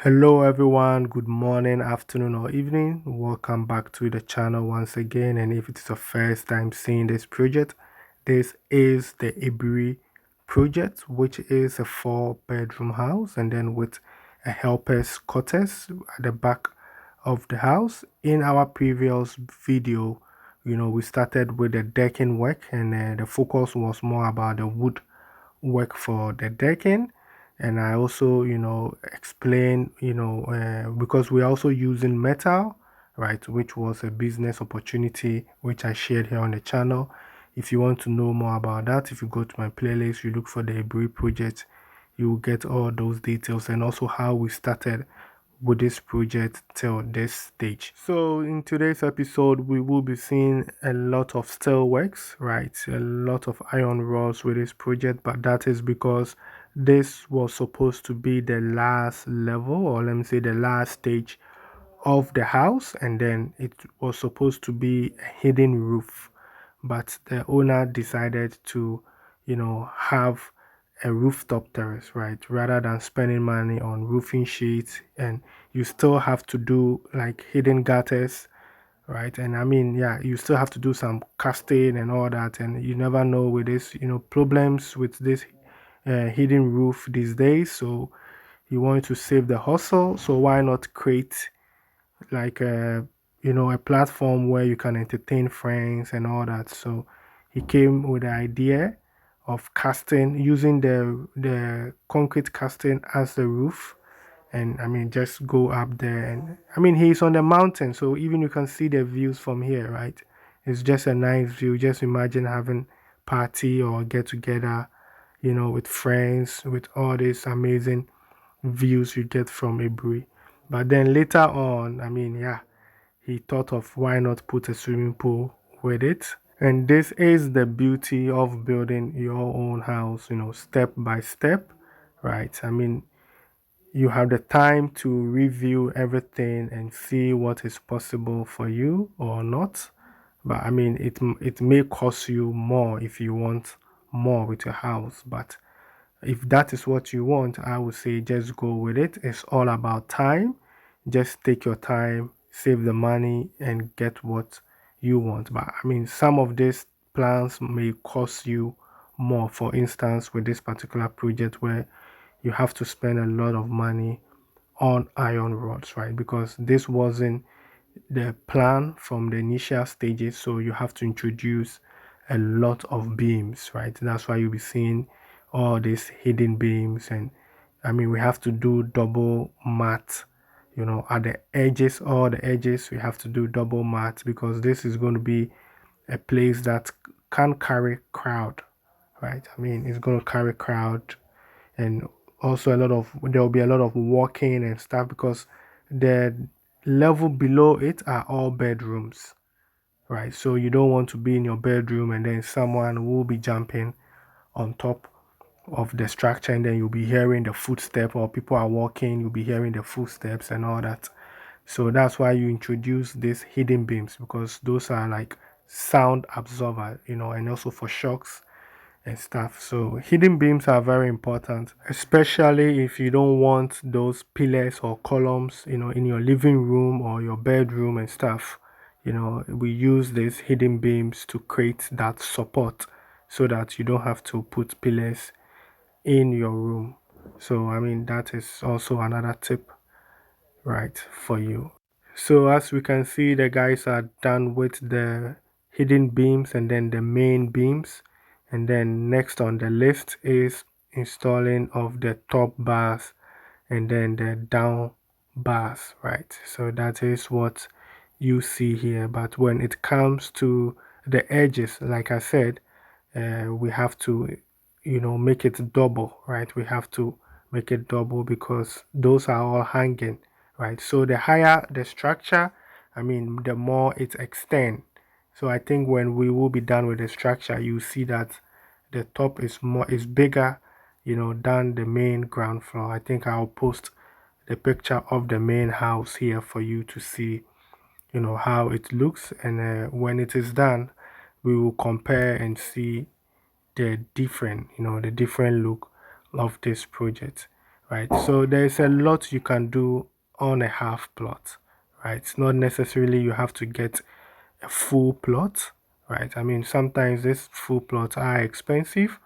Hello everyone, good morning, afternoon or evening. Welcome back to the channel once again, and if it is your first time seeing this project, this is the Aburi project, which is a 4-bedroom house and then with a helper's quarters at the back of the house. In our previous video, we started with the decking work, and the focus was more about the wood work for the decking. And I also explain, because we're also using metal, right, which was a business opportunity which I shared here on the channel. If you want to know more about that, if you go to my playlist, you look for the Aburi project, you will get all those details, and also how we started with this project till this stage. So in today's episode, we will be seeing a lot of steelworks, right? A lot of iron rods with this project, but that is because this was supposed to be the last level, or let me say the last stage of the house, and then it was supposed to be a hidden roof, but the owner decided to have a rooftop terrace, right, rather than spending money on roofing sheets. And you still have to do like hidden gutters, right? And I mean, yeah, you still have to do some casting and all that, and you never know with this problems with this hidden roof these days. So he wanted to save the hustle, so why not create like a platform where you can entertain friends and all that. So he came with the idea of casting, using the concrete casting as the roof. And I mean, just go up there, and I mean, he's on the mountain, so even you can see the views from here, right? It's just a nice view. Just imagine having party or get together, with friends, with all these amazing views you get from Aburi. But then later on, I mean, yeah, he thought of why not put a swimming pool with it. And this is the beauty of building your own house, step by step, right? I mean, you have the time to review everything and see what is possible for you or not. But I mean, it may cost you more if you want more with your house. But if that is what you want, I would say just go with it. It's all about time. Just take your time, save the money, and get what you want. But I mean, some of these plans may cost you more. For instance, with this particular project where you have to spend a lot of money on iron rods, right? Because this wasn't the plan from the initial stages, so you have to introduce a lot of beams, right? That's why you'll be seeing all these hidden beams. And I mean, we have to do double mat, at the edges, all the edges we have to do double mat, because this is going to be a place that can carry crowd, right? I mean, it's going to carry crowd. And also there will be a lot of walking and stuff, because the level below it are all bedrooms, right? So you don't want to be in your bedroom and then someone will be jumping on top of the structure, and then you'll be hearing the footstep, or people are walking, you'll be hearing the footsteps and all that. So that's why you introduce these hidden beams, because those are like sound absorber, and also for shocks and stuff. So hidden beams are very important, especially if you don't want those pillars or columns, in your living room or your bedroom and stuff. We use these hidden beams to create that support, so that you don't have to put pillars in your room. So I mean, that is also another tip, right, for you. So as we can see, the guys are done with the hidden beams and then the main beams. And then next on the list is installing of the top bars and then the down bars, right? So that is what you see here. But when it comes to the edges, like I said, we have to, make it double, right? We have to make it double because those are all hanging, right? So the higher the structure, I mean, the more it extend. So I think when we will be done with the structure, you see that the top is bigger, than the main ground floor. I think I'll post the picture of the main house here for you to see, how it looks. And when it is done, we will compare and see the different look of this project, right? So there's a lot you can do on a half plot, right? It's not necessarily you have to get a full plot, right? I mean, sometimes these full plots are expensive,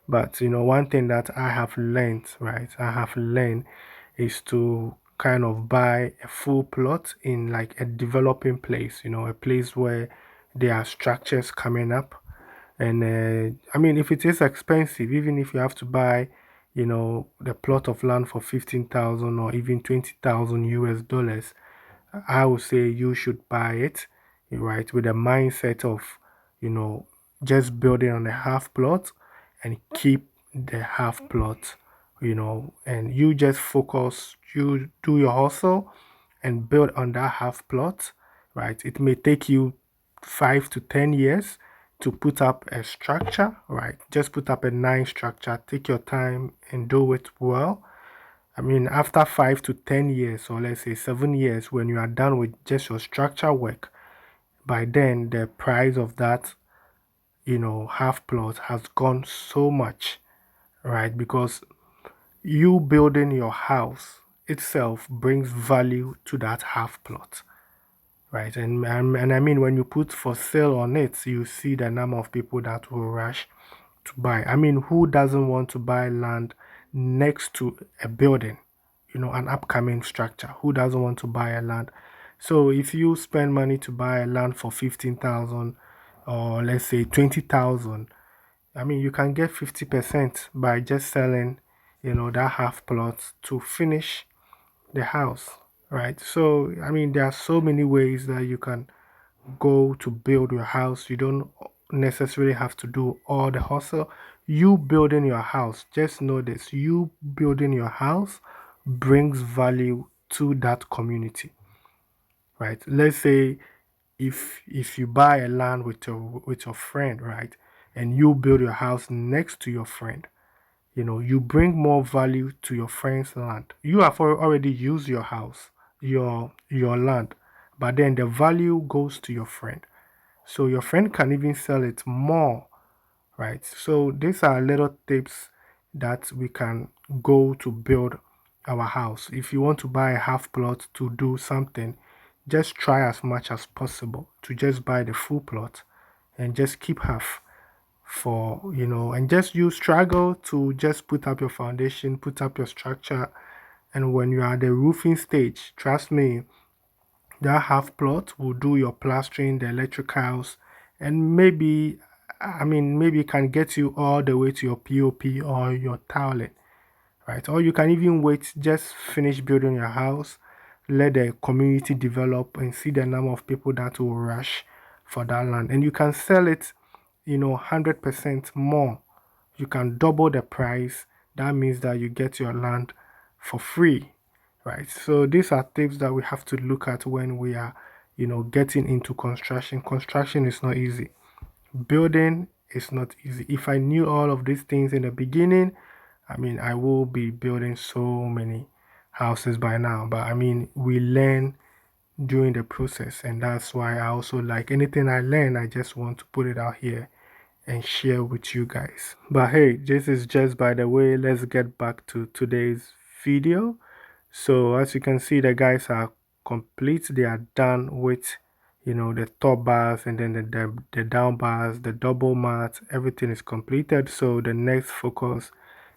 but one thing that I have learned, right? I have learned is to kind of buy a full plot in like a developing place, a place where there are structures coming up. And I mean, if it is expensive, even if you have to buy, the plot of land for 15,000 or even 20,000 US dollars, I would say you should buy it, right, with a mindset of, you know, just building on a half plot and keep the half plot, and you just focus, you do your hustle and build on that half plot, right? It may take you 5 to 10 years to put up a structure, right? Just put up a nice structure, take your time and do it well. I mean, after 5 to 10 years, or let's say 7 years, when you are done with just your structure work, by then the price of that, half plot has gone so much, right? Because you building your house itself brings value to that half plot, right? And I mean, when you put for sale on it, you see the number of people that will rush to buy. I mean, who doesn't want to buy land next to a building, an upcoming structure? Who doesn't want to buy a land? So if you spend money to buy a land for 15,000 or let's say 20,000, I mean, you can get 50% by just selling, that half plot to finish the house, right? So, I mean, there are so many ways that you can go to build your house. You don't necessarily have to do all the hustle. You building your house, just know this, you building your house brings value to that community, right? Let's say if you buy a land with your friend, right, and you build your house next to your friend, you bring more value to your friend's land. You have already used your house, your land, but then the value goes to your friend. So your friend can even sell it more, right? So these are little tips that we can go to build our house. If you want to buy a half plot to do something, just try as much as possible to just buy the full plot and just keep half for, and just you struggle to just put up your foundation, put up your structure. And when you are at the roofing stage, trust me, that half plot will do your plastering, the electricals, and maybe it can get you all the way to your POP or your tiling, right? Or you can even wait, just finish building your house, let the community develop and see the number of people that will rush for that land. And you can sell it, 100% more. You can double the price. That means that you get your land for free, right? So these are tips that we have to look at when we are, getting into construction. Construction is not easy. Building is not easy. If I knew all of these things in the beginning, I mean, I will be building so many houses by now. But I mean, we learn during the process, and that's why I also like anything I learn, I just want to put it out here and share with you guys. But hey, this is just by the way. Let's get back to today's video. So as you can see, the guys are complete. They are done with, the top bars and then the down bars, the double mat, everything is completed. So the next focus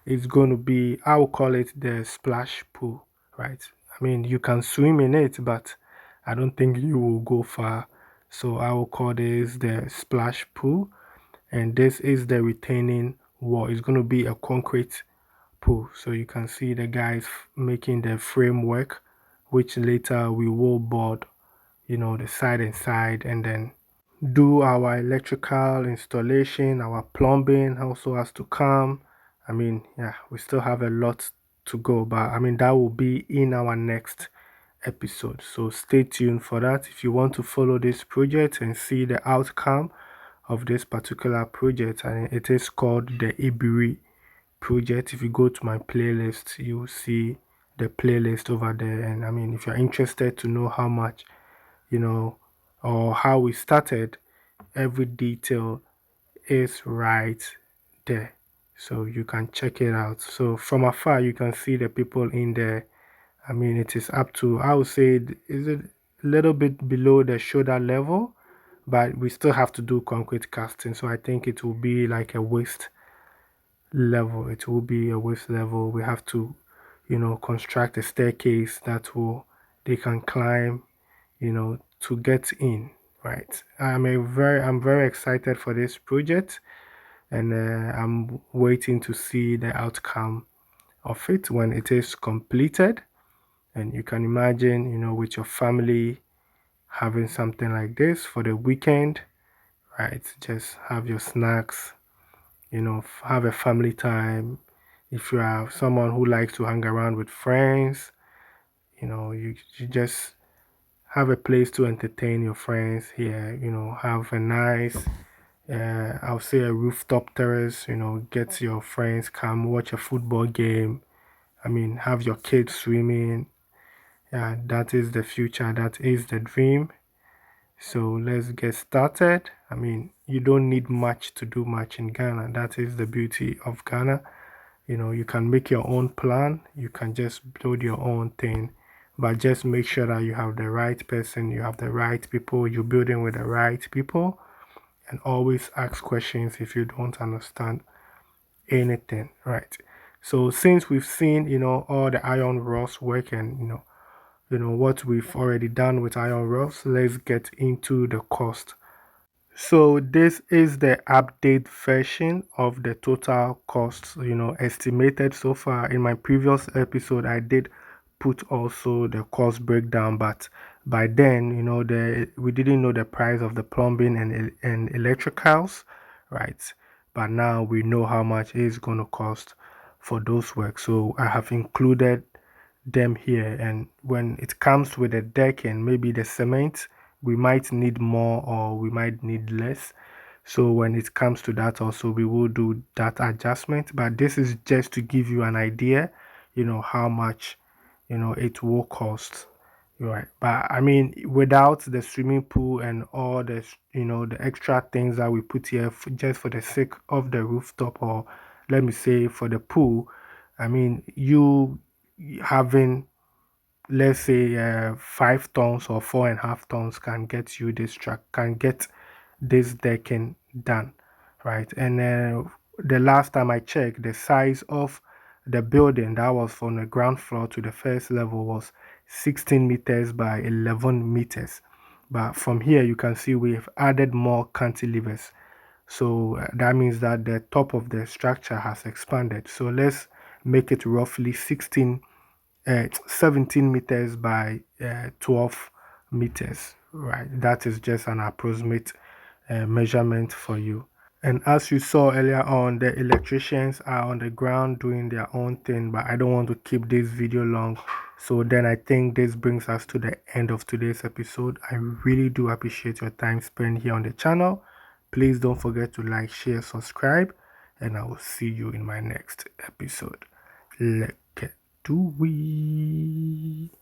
is going to be, I will call it the splash pool, right? I mean, you can swim in it, but I don't think you will go far. So I will call this the splash pool, and this is the retaining wall. It's going to be a concrete pool. So you can see the guys making the framework, which later we will board, the side and side, and then do our electrical installation. Our plumbing also has to come. I mean, yeah, we still have a lot to go, but I mean, that will be in our next episode. So stay tuned for that. If you want to follow this project and see the outcome of this particular project, and it is called the Aburi project. If you go to my playlist, you'll see the playlist over there. And I mean, if you're interested to know how much, you know, or how we started, every detail is right there. So you can check it out. So from afar, you can see the people in there. I mean, it is up to, I would say, is it a little bit below the shoulder level, but we still have to do concrete casting. So I think it will be like a waist level. It will be a waist level. We have to, construct a staircase that will, they can climb, to get in, right? I'm very excited for this project, and I'm waiting to see the outcome of it when it is completed. And you can imagine, with your family having something like this for the weekend, right? Just have your snacks, have a family time. If you are someone who likes to hang around with friends, you just have a place to entertain your friends here, have a nice, I'll say a rooftop terrace, get your friends, come watch a football game. I mean, have your kids swimming. Yeah, that is the future, that is the dream. So let's get started. I mean, you don't need much to do much in Ghana. That is the beauty of Ghana. You can make your own plan, you can just build your own thing, but just make sure that you have the right person, you have the right people, you're building with the right people, and always ask questions if you don't understand anything, right? So since we've seen, all the iron rods work, and what we've already done with iron rods, let's get into the cost. So this is the update version of the total costs, estimated so far. In my previous episode, I did put also the cost breakdown, but by then, we didn't know the price of the plumbing and electricals, right? But now we know how much it's going to cost for those work. So I have included them here, and when it comes with the deck and maybe the cement, we might need more or we might need less. So when it comes to that also, we will do that adjustment, but this is just to give you an idea, how much it will cost, right? But I mean, without the swimming pool and all the the extra things that we put here just for the sake of the rooftop, or let me say for the pool, I mean, you having, let's say, 5 tons or 4.5 tons can get you this truck, can get this decking done, right? And the last time I checked, the size of the building that was from the ground floor to the first level was 16 meters by 11 meters. But from here, you can see we've added more cantilevers. So that means that the top of the structure has expanded. So let's make it roughly 17 meters by 12 meters, right? That is just an approximate measurement for you. And as you saw earlier on, the electricians are on the ground doing their own thing, but I don't want to keep this video long. So then I think this brings us to the end of today's episode. I really do appreciate your time spent here on the channel. Please don't forget to like, share, subscribe, and I will see you in my next episode. Let's get to it.